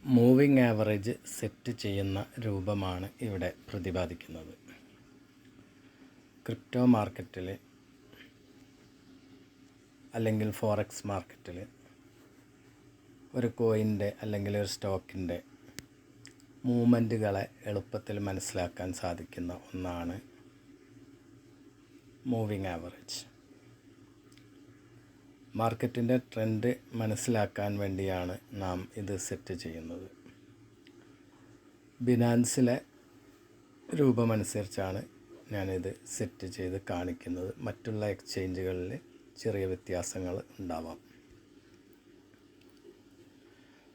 Moving average set ചെയ്യുന്ന രൂപമാണ് ഇവിടെ പ്രതിപാദിക്കുന്നത്. ക്രിപ്റ്റോ മാർക്കറ്റിൽ അല്ലെങ്കിൽ ഫോറക്സ് മാർക്കറ്റിൽ ഒരു കോയിൻ്റെ അല്ലെങ്കിൽ ഒരു സ്റ്റോക്കിൻ്റെ മൂവ്മെൻറ്റുകളെ എളുപ്പത്തിൽ മനസ്സിലാക്കാൻ സാധിക്കുന്ന ഒന്നാണ് മൂവിംഗ് ആവറേജ്. മാർക്കറ്റിൻ്റെ ട്രെൻഡ് മനസ്സിലാക്കാൻ വേണ്ടിയാണ് നാം ഇത് സെറ്റ് ചെയ്യുന്നത്. ബിനാൻസിലെ രൂപമനുസരിച്ചാണ് ഞാനിത് സെറ്റ് ചെയ്ത് കാണിക്കുന്നത്. മറ്റുള്ള എക്സ്ചേഞ്ചുകളിൽ ചെറിയ വ്യത്യാസങ്ങൾ ഉണ്ടാവാം.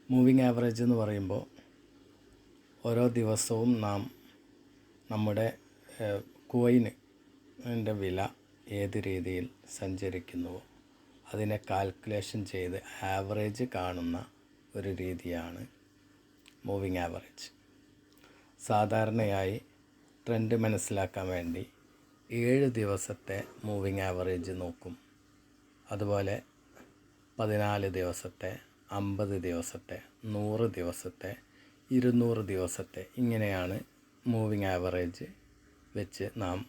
മൂവിംഗ് ആവറേജ് എന്ന് പറയുമ്പോൾ ഓരോ ദിവസവും നാം നമ്മുടെ കോയിനിൻ്റെ വില ഏത് രീതിയിൽ സഞ്ചരിക്കുന്നുവോ അതിനെ കാൽക്കുലേഷൻ ചെയ്ത് ആവറേജ് കാണുന്ന ഒരു രീതിയാണ് മൂവിംഗ് ആവറേജ്. സാധാരണയായി ട്രെൻഡ് മനസ്സിലാക്കാൻ വേണ്ടി 7 ദിവസത്തെ മൂവിംഗ് ആവറേജ് നോക്കും. അതുപോലെ 14 ദിവസത്തെ, 50 ദിവസത്തെ, 100 ദിവസത്തെ, 200 ദിവസത്തെ, ഇങ്ങനെയാണ് മൂവിംഗ് ആവറേജ് വെച്ച് നാം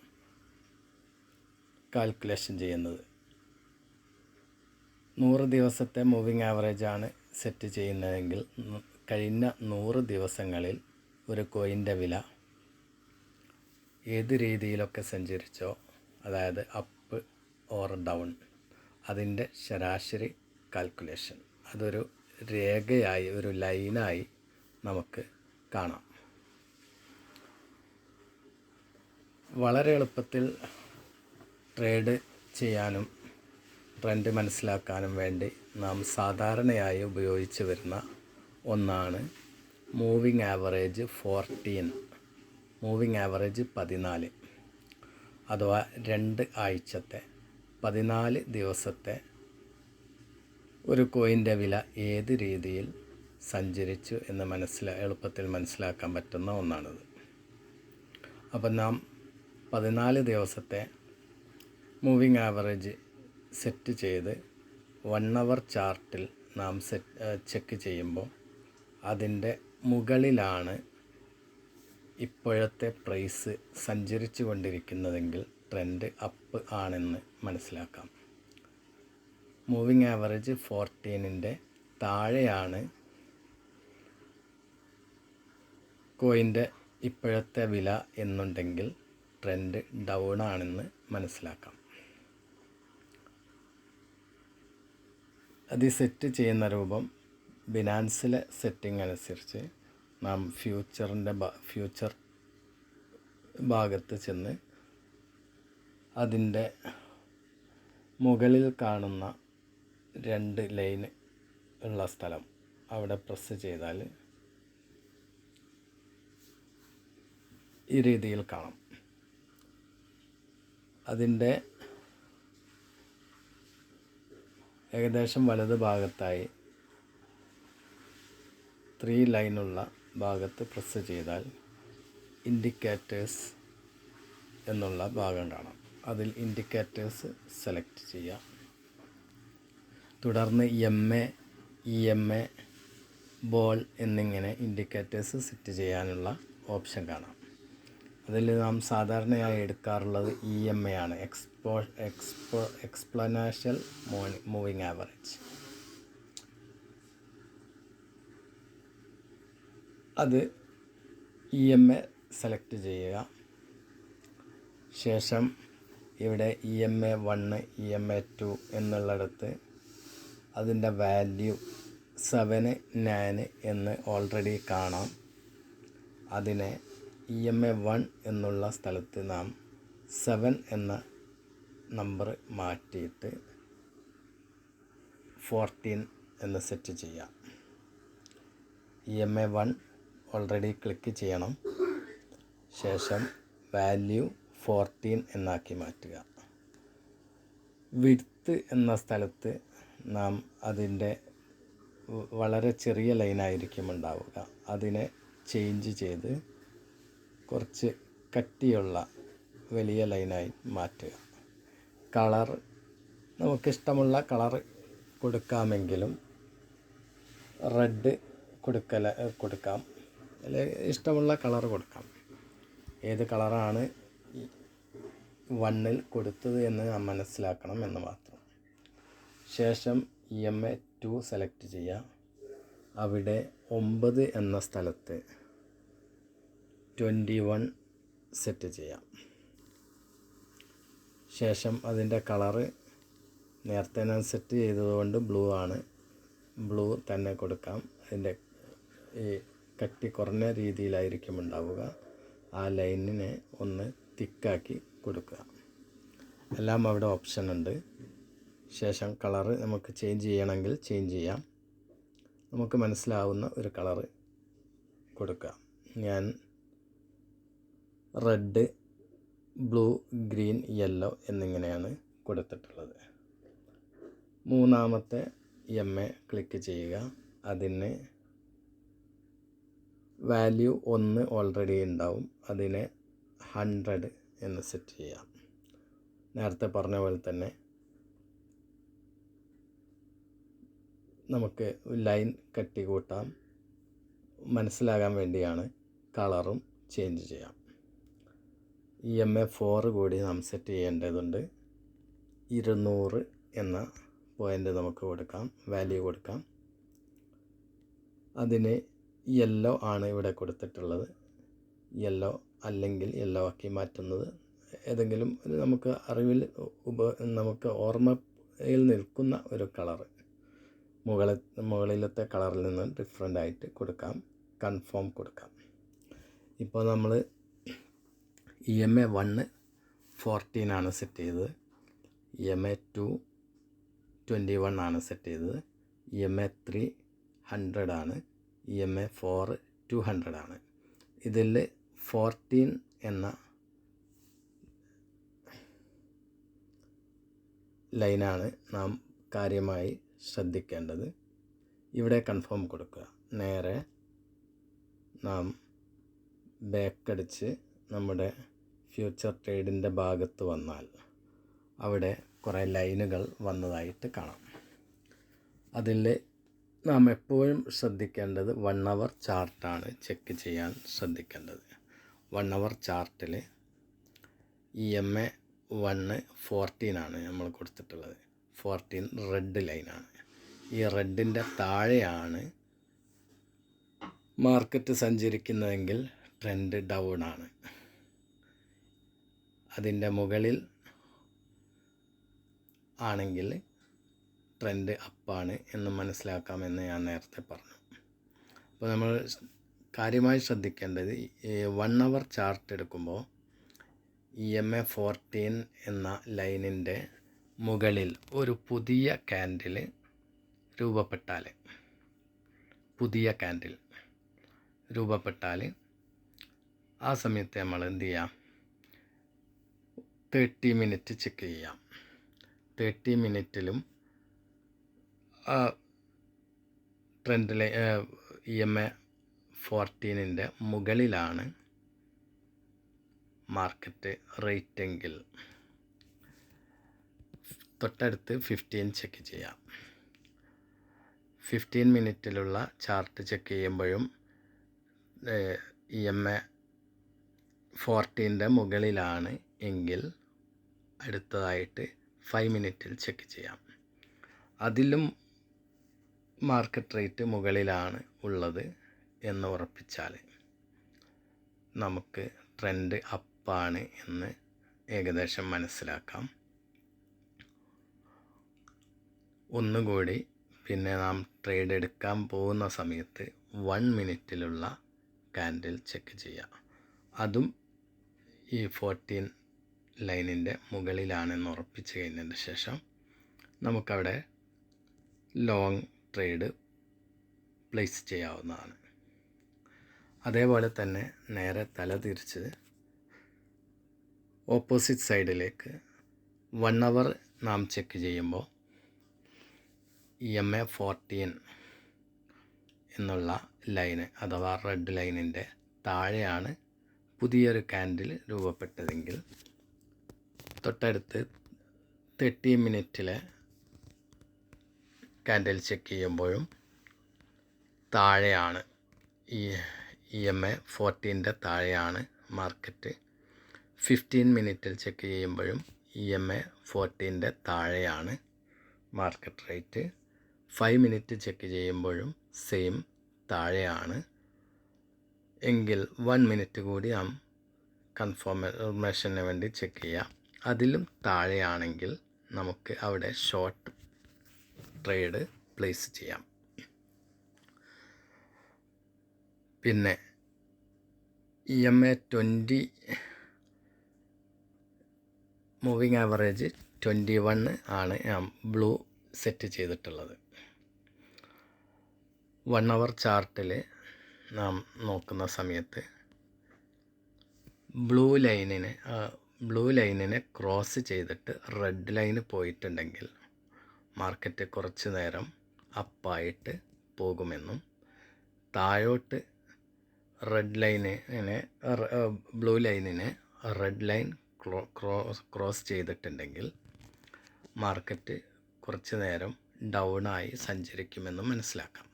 കാൽക്കുലേഷൻ ചെയ്യുന്നത്. 100 ദിവസത്തെ മൂവിംഗ് ആവറേജാണ് സെറ്റ് ചെയ്യുന്നതെങ്കിൽ കഴിഞ്ഞ 100 ദിവസങ്ങളിൽ ഒരു കോയിൻ്റെ വില ഏത് രീതിയിലൊക്കെ സഞ്ചരിച്ചോ, അതായത് അപ്പ് ഓർ ഡൗൺ, അതിൻ്റെ ശരാശരി കാൽക്കുലേഷൻ അതൊരു രേഖയായി, ഒരു ലൈനായി നമുക്ക് കാണാം. വളരെ എളുപ്പത്തിൽ ട്രേഡ് ചെയ്യാനും ട്രെൻഡ് മനസ്സിലാക്കാനും വേണ്ടി നാം സാധാരണയായി ഉപയോഗിച്ച് വരുന്ന ഒന്നാണ് മൂവിംഗ് ആവറേജ് 14, മൂവിംഗ് ആവറേജ് 14, അഥവാ 2 ആഴ്ചത്തെ 14 ദിവസത്തെ ഒരു കോയിൻ്റെ വില ഏത് രീതിയിൽ സഞ്ചരിച്ചു എന്ന് എളുപ്പത്തിൽ മനസ്സിലാക്കാൻ പറ്റുന്ന ഒന്നാണിത്. അപ്പം നാം 14 ദിവസത്തെ മൂവിംഗ് ആവറേജ് സെറ്റ് ചെയ്ത് 1 അവർ ചാർട്ടിൽ നാം ചെക്ക് ചെയ്യുമ്പോൾ അതിൻ്റെ മുകളിലാണ് ഇപ്പോഴത്തെ പ്രൈസ് സഞ്ചരിച്ചു കൊണ്ടിരിക്കുന്നതെങ്കിൽ ട്രെൻഡ് അപ്പ് ആണെന്ന് മനസ്സിലാക്കാം. മൂവിംഗ് ആവറേജ് 14ൻ്റെ താഴെയാണ് കോയിൻ്റെ ഇപ്പോഴത്തെ വില എന്നുണ്ടെങ്കിൽ ട്രെൻഡ് ഡൗൺ ആണെന്ന് മനസ്സിലാക്കാം. അത് സെറ്റ് ചെയ്യുന്ന രൂപം ബിനാൻസിലെ സെറ്റിംഗ് അനുസരിച്ച് നാം ഫ്യൂച്ചർ ഭാഗത്ത് ചെന്ന് അതിൻ്റെ മുകളിൽ കാണുന്ന 2 ലൈൻ ഉള്ള സ്ഥലം അവിടെ പ്രസ് ചെയ്താൽ ഈ രീതിയിൽ കാണാം. അതിൻ്റെ ഏകദേശം വലത് ഭാഗത്തായി 3 ലൈനുള്ള ഭാഗത്ത് പ്രസ് ചെയ്താൽ ഇൻഡിക്കേറ്റേഴ്സ് എന്നുള്ള ഭാഗം കാണാം. അതിൽ ഇൻഡിക്കേറ്റേഴ്സ് സെലക്ട് ചെയ്യാം. തുടർന്ന് MA, EMA, ബോൾ എന്നിങ്ങനെ ഇൻഡിക്കേറ്റേഴ്സ് സെറ്റ് ചെയ്യാനുള്ള ഓപ്ഷൻ കാണാം. അതിൽ നാം സാധാരണയായി എടുക്കാറുള്ളത് EMA ആണ്, എക്സ്പോണൻഷ്യൽ മൂവിംഗ് ആവറേജ്. അത് EMA സെലക്ട് ചെയ്യുക. ശേഷം ഇവിടെ EMA 1, EMA 2 എന്നുള്ളിടത്ത് അതിൻ്റെ വാല്യൂ 7, 9 എന്ന് ഓൾറെഡി കാണാം. അതിനെ EMA 1 എന്നുള്ള സ്ഥലത്ത് നാം 7 എന്ന നമ്പർ മാറ്റിയിട്ട് 14 എന്ന് സെറ്റ് ചെയ്യാം. EMA 1 ഓൾറെഡി ക്ലിക്ക് ചെയ്യണം. ശേഷം വാല്യൂ 14 എന്നാക്കി മാറ്റുക. വിഡ്ത്ത് എന്ന സ്ഥലത്ത് നാം അതിൻ്റെ വളരെ ചെറിയ ലൈനായിരിക്കും ഉണ്ടാവുക. അതിനെ ചേഞ്ച് ചെയ്ത് കുറച്ച് കട്ടിയുള്ള വലിയ ലൈനായി മാറ്റുക. കളർ നമുക്കിഷ്ടമുള്ള കളർ കൊടുക്കാമെങ്കിലും റെഡ് കൊടുക്കാം, അല്ലെങ്കിൽ ഇഷ്ടമുള്ള കളർ കൊടുക്കാം. ഏത് കളറാണ് വണ്ണിൽ കൊടുത്തത് എന്ന് നാം മനസ്സിലാക്കണം എന്ന് മാത്രം. ശേഷം EMA 2 സെലക്ട് ചെയ്യുക. അവിടെ 9 എന്ന സ്ഥലത്ത് 21 സെറ്റ് ചെയ്യാം. ശേഷം അതിൻ്റെ കളറ് നേരത്തെ ഞാൻ സെറ്റ് ചെയ്തതുകൊണ്ട് ബ്ലൂ ആണ്, ബ്ലൂ തന്നെ കൊടുക്കാം. അതിൻ്റെ ഈ കട്ടി കുറഞ്ഞ രീതിയിലായിരിക്കും ഉണ്ടാവുക. ആ ലൈനിനെ ഒന്ന് തിക്കാക്കി കൊടുക്കുക. എല്ലാം അവിടെ ഓപ്ഷൻ ഉണ്ട്. ശേഷം കളറ് നമുക്ക് ചേഞ്ച് ചെയ്യണമെങ്കിൽ ചേഞ്ച് ചെയ്യാം. നമുക്ക് മനസ്സിലാവുന്ന ഒരു കളറ് കൊടുക്കുക. ഞാൻ റെഡ്, ബ്ലൂ, ഗ്രീൻ, യെല്ലോ എന്നിങ്ങനെയാണ് കൊടുത്തിട്ടുള്ളത്. മൂന്നാമത്തെ EMA ക്ലിക്ക് ചെയ്യുക. അതിന് വാല്യൂ 1 ഓൾറെഡി ഉണ്ടാവും. അതിനെ 100 എന്ന് സെറ്റ് ചെയ്യാം. നേരത്തെ പറഞ്ഞ പോലെ തന്നെ നമുക്ക് ലൈൻ കട്ടി കൂട്ടാം. മനസ്സിലാകാൻ വേണ്ടിയാണ്. കളറും ചേഞ്ച് ചെയ്യാം. EMA 4 കൂടി നാം സെറ്റ് ചെയ്യേണ്ടതുണ്ട്. 200 എന്ന പോയിൻ്റ് നമുക്ക് കൊടുക്കാം, വാല്യൂ കൊടുക്കാം. അതിന് യെല്ലോ ആണ് ഇവിടെ കൊടുത്തിട്ടുള്ളത്. യെല്ലോ അല്ലെങ്കിൽ യെല്ലോ ആക്കി മാറ്റുന്നത് ഏതെങ്കിലും നമുക്ക് അറിവിൽ നമുക്ക് ഓർമ്മയിൽ നിൽക്കുന്ന ഒരു കളറ് മുകളിലത്തെ കളറിൽ നിന്ന് ഡിഫറെൻ്റ് ആയിട്ട് കൊടുക്കാം. കൺഫേം കൊടുക്കാം. ഇപ്പോൾ നമ്മൾ EMA 1 14 ആണ് സെറ്റ് ചെയ്തത്. EMA 2 21 ആണ് സെറ്റ് ചെയ്തത്. EMA 3 100 ആണ്. EMA 4 200 ആണ്. ഇതിൽ 14 എന്ന ലൈനാണ് നാം കാര്യമായി ശ്രദ്ധിക്കേണ്ടത്. ഇവിടെ കൺഫേം കൊടുക്കുക. നേരെ നാം ബാക്കടിച്ച് നമ്മുടെ ഫ്യൂച്ചർ ട്രേഡിൻ്റെ ഭാഗത്ത് വന്നാൽ അവിടെ കുറേ ലൈനുകൾ വന്നതായിട്ട് കാണാം. അതിൽ നാം എപ്പോഴും ശ്രദ്ധിക്കേണ്ടത് 1 അവർ ചാർട്ടാണ് ചെക്ക് ചെയ്യാൻ ശ്രദ്ധിക്കേണ്ടത്. 1 അവർ ചാർട്ടിൽ EMA 1 14 ആണ് നമ്മൾ കൊടുത്തിട്ടുള്ളത്. 14 റെഡ് ലൈനാണ്. ഈ റെഡിൻ്റെ താഴെയാണ് മാർക്കറ്റ് സഞ്ചരിക്കുന്നതെങ്കിൽ ട്രെൻഡ് ഡൗൺ ആണ്. അതിൻ്റെ മുകളിൽ ആണെങ്കിൽ ട്രെൻഡ് അപ്പാണ് എന്ന് മനസ്സിലാക്കാമെന്ന് ഞാൻ നേരത്തെ പറഞ്ഞു. അപ്പോൾ നമ്മൾ കാര്യമായി ശ്രദ്ധിക്കേണ്ടത് 1 അവർ ചാർട്ട് എടുക്കുമ്പോൾ EMA 14 എന്ന ലൈനിൻ്റെ മുകളിൽ ഒരു പുതിയ ക്യാൻഡിൽ രൂപപ്പെട്ടാൽ ആ സമയത്ത് നമ്മൾ എന്ത് ചെയ്യാം, 30 മിനിറ്റ് ചെക്ക് ചെയ്യാം. 30 മിനിറ്റിലും ട്രെൻഡിലെ EMA 14ൻ്റെ മുകളിലാണ് മാർക്കറ്റ് റേറ്റെങ്കിൽ തൊട്ടടുത്ത് 15 ചെക്ക് ചെയ്യാം. 15 മിനിറ്റിലുള്ള ചാർട്ട് ചെക്ക് ചെയ്യുമ്പോഴും EMA 14ൻ്റെ മുകളിലാണ് എങ്കിൽ അടുത്തതായിട്ട് 5 മിനിറ്റിൽ ചെക്ക് ചെയ്യാം. അതിലും മാർക്കറ്റ് റേറ്റ് മുകളിലാണ് ഉള്ളത് എന്ന് ഉറപ്പിച്ചാൽ നമുക്ക് ട്രെൻഡ് അപ്പാണ് എന്ന് ഏകദേശം മനസ്സിലാക്കാം. ഒന്നുകൂടി പിന്നെ നാം ട്രേഡ് എടുക്കാൻ പോകുന്ന സമയത്ത് 1 മിനിറ്റിലുള്ള കാൻഡിൽ ചെക്ക് ചെയ്യാം. അതും ഈ 14 ലൈനിൻ്റെ മുകളിലാണെന്ന് ഉറപ്പിച്ച് കഴിഞ്ഞതിന് ശേഷം നമുക്കവിടെ ലോങ് ട്രേഡ് പ്ലേസ് ചെയ്യാവുന്നതാണ്. അതേപോലെ തന്നെ നേരെ തല തിരിച്ച് ഓപ്പോസിറ്റ് സൈഡിലേക്ക് 1 അവർ നാം ചെക്ക് ചെയ്യുമ്പോൾ EMA 14 എന്നുള്ള ലൈന് അഥവാ റെഡ് ലൈനിൻ്റെ താഴെയാണ് പുതിയൊരു കാൻഡിൽ രൂപപ്പെട്ടതെങ്കിൽ തൊട്ടടുത്ത് 30 മിനിറ്റിലെ കാൻഡിൽ ചെക്ക് ചെയ്യുമ്പോഴും താഴെയാണ്. ഈ EMA 14ൻ്റെ താഴെയാണ് മാർക്കറ്റ്. 15 മിനിറ്റിൽ ചെക്ക് ചെയ്യുമ്പോഴും EMA 14ൻ്റെ താഴെയാണ് മാർക്കറ്റ് റേറ്റ്. 5 മിനിറ്റ് ചെക്ക് ചെയ്യുമ്പോഴും സെയിം താഴെയാണ്. എങ്കിൽ 1 മിനിറ്റ് കൂടി നാം കൺഫർമേഷന് വേണ്ടി ചെക്ക് ചെയ്യാം. അതിലും താഴെയാണെങ്കിൽ നമുക്ക് അവിടെ ഷോർട്ട് ട്രേഡ് പ്ലേസ് ചെയ്യാം. പിന്നെ EMA 20 മൂവിങ് ആവറേജ് 21 ആണ് ഞാൻ ബ്ലൂ സെറ്റ് ചെയ്തിട്ടുള്ളത്. 1 അവർ ചാർട്ടിൽ നാം നോക്കുന്ന സമയത്ത് ബ്ലൂ ലൈനിനെ ക്രോസ് ചെയ്തിട്ട് റെഡ് ലൈന് പോയിട്ടുണ്ടെങ്കിൽ മാർക്കറ്റ് കുറച്ച് നേരം അപ്പായിട്ട് പോകുമെന്നും, താഴോട്ട് ബ്ലൂ ലൈനിനെ റെഡ് ലൈൻ ക്രോസ് ചെയ്തിട്ടുണ്ടെങ്കിൽ മാർക്കറ്റ് കുറച്ച് നേരം ഡൗണായി സഞ്ചരിക്കുമെന്നും മനസ്സിലാക്കാം.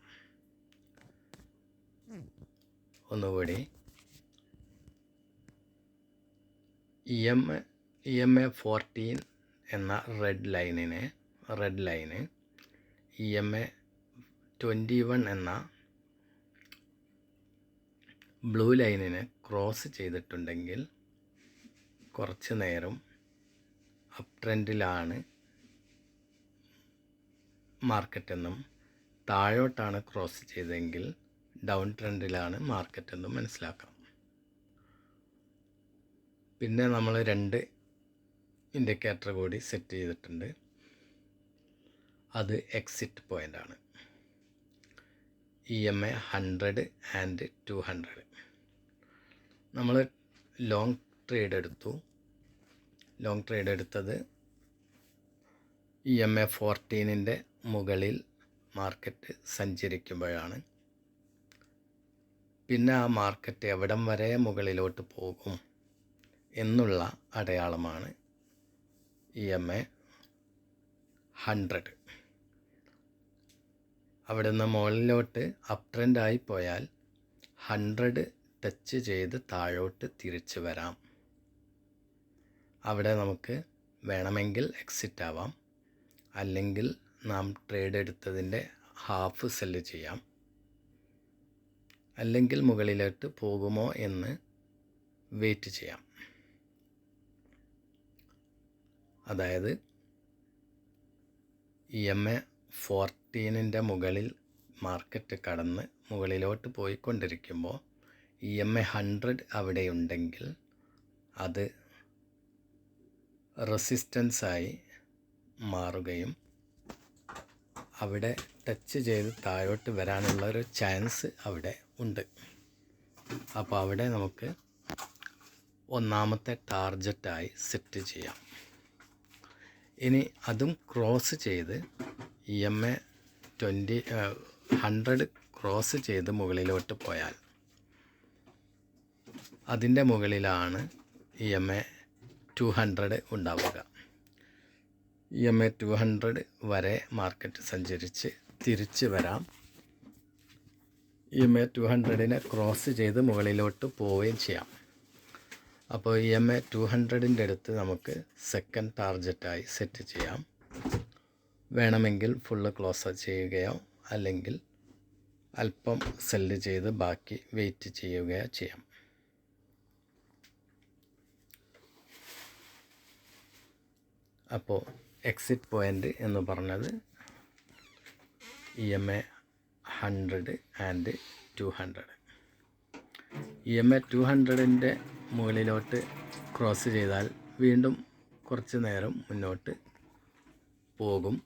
ഒന്നുകൂടി, EMA 14 എന്ന റെഡ് ലൈന് EMA 21 എന്ന ബ്ലൂ ലൈനിനെ ക്രോസ് ചെയ്തിട്ടുണ്ടെങ്കിൽ കുറച്ച് നേരം അപ് ട്രെൻഡിലാണ് മാർക്കറ്റെന്നും, താഴോട്ടാണ് ക്രോസ് ചെയ്തതെങ്കിൽ ഡൗൺ ട്രെൻഡിലാണ് മാർക്കറ്റെന്നും മനസ്സിലാക്കാം. പിന്നെ നമ്മൾ 2 ഇൻഡിക്കേറ്റർ കൂടി സെറ്റ് ചെയ്തിട്ടുണ്ട്. അത് എക്സിറ്റ് പോയിൻ്റാണ്. EMA 100 and 200. നമ്മൾ ലോങ് ട്രേഡ് എടുത്തത് EMA 14ൻ്റെ മുകളിൽ മാർക്കറ്റ് സഞ്ചരിക്കുമ്പോഴാണ്. പിന്നെ ആ മാർക്കറ്റ് എവിടം വരെ മുകളിലോട്ട് പോകും എന്നുള്ള അടയാളമാണ് EMA 100. അവിടെ നിന്ന് മുകളിലോട്ട് അപ് ട്രെൻഡായി പോയാൽ 100 ടച്ച് ചെയ്ത് താഴോട്ട് തിരിച്ചു വരാം. അവിടെ നമുക്ക് വേണമെങ്കിൽ എക്സിറ്റ് ആവാം, അല്ലെങ്കിൽ നാം ട്രേഡ് എടുത്തതിൻ്റെ ഹാഫ് സെല്ല് ചെയ്യാം, അല്ലെങ്കിൽ മുകളിലോട്ട് പോകുമോ എന്ന് വെയിറ്റ് ചെയ്യാം. അതായത് EMA 14ൻ്റെ മുകളിൽ മാർക്കറ്റ് കടന്ന് മുകളിലോട്ട് പോയിക്കൊണ്ടിരിക്കുമ്പോൾ EMA 100 അവിടെയുണ്ടെങ്കിൽ അത് റെസിസ്റ്റൻസായി മാറുകയും അവിടെ ടച്ച് ചെയ്ത് താഴോട്ട് വരാനുള്ള ഒരു ചാൻസ് അവിടെ ഉണ്ട്. അപ്പോൾ അവിടെ നമുക്ക് ഒന്നാമത്തെ ടാർജറ്റായി സെറ്റ് ചെയ്യാം. ഇനി അതും ക്രോസ് ചെയ്ത് EMA 100 ക്രോസ് ചെയ്ത് മുകളിലോട്ട് പോയാൽ അതിൻ്റെ മുകളിലാണ് EMA 200 ഉണ്ടാവുക. EMA 200 വരെ മാർക്കറ്റ് സഞ്ചരിച്ച് തിരിച്ച് വരാം. EMA 200നെ ക്രോസ് ചെയ്ത് മുകളിലോട്ട് പോവുകയും ചെയ്യാം. അപ്പോൾ EMA 200ൻ്റെ അടുത്ത് നമുക്ക് സെക്കൻഡ് ടാർജറ്റായി സെറ്റ് ചെയ്യാം. വേണമെങ്കിൽ ഫുള്ള് ക്ലോസ് ചെയ്യുകയോ അല്ലെങ്കിൽ അല്പം സെല്ല് ചെയ്ത് ബാക്കി വെയിറ്റ് ചെയ്യുകയോ ചെയ്യാം. അപ്പോൾ എക്സിറ്റ് പോയിൻ്റ് എന്ന് പറഞ്ഞത് EMA 100 ആൻഡ് 200. EMA 200ൻ്റെ മുകളിലോട്ട് ക്രോസ് ചെയ്താൽ വീണ്ടും കുറച്ച് നേരം മുന്നോട്ട് പോകും.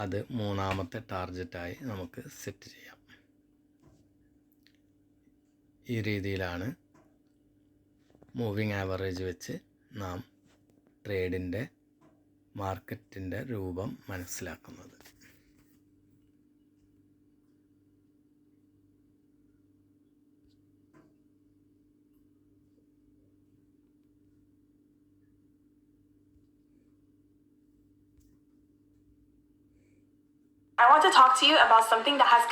അത് മൂന്നാമത്തെ ടാർജറ്റായി നമുക്ക് സെറ്റ് ചെയ്യാം. ഈ രീതിയിലാണ് മൂവിങ് ആവറേജ് വെച്ച് നാം ട്രേഡിൻ്റെ മാർക്കറ്റിൻ്റെ രൂപം മനസ്സിലാക്കുന്നത്. I want to talk to you about something that has